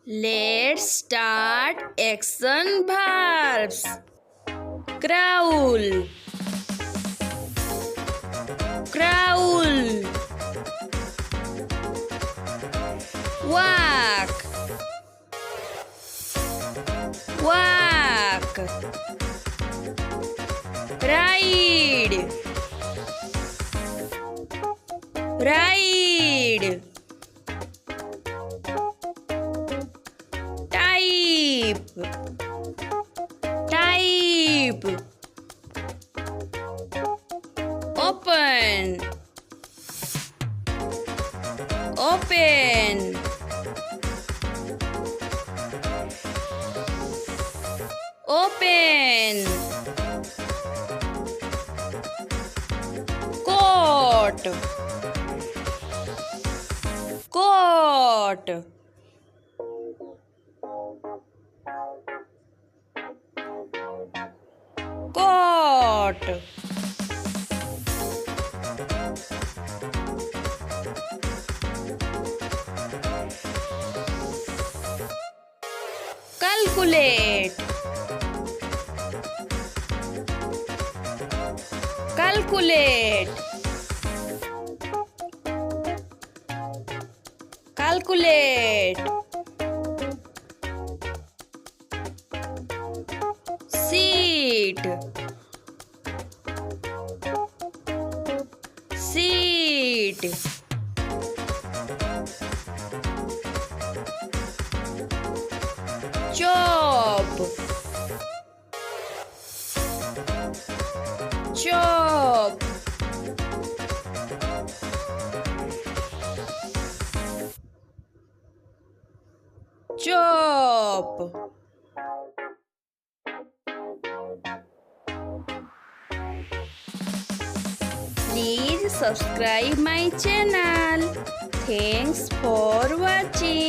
Let's start action verbs. Crawl, crawl. Walk, walk. Ride, ride. Type, type. Open, open. Open. Coat, coat. Coat. Calculate, calculate. Calculate. Seat, seat. Chop, chop. Chop. Please subscribe my channel. Thanks for watching.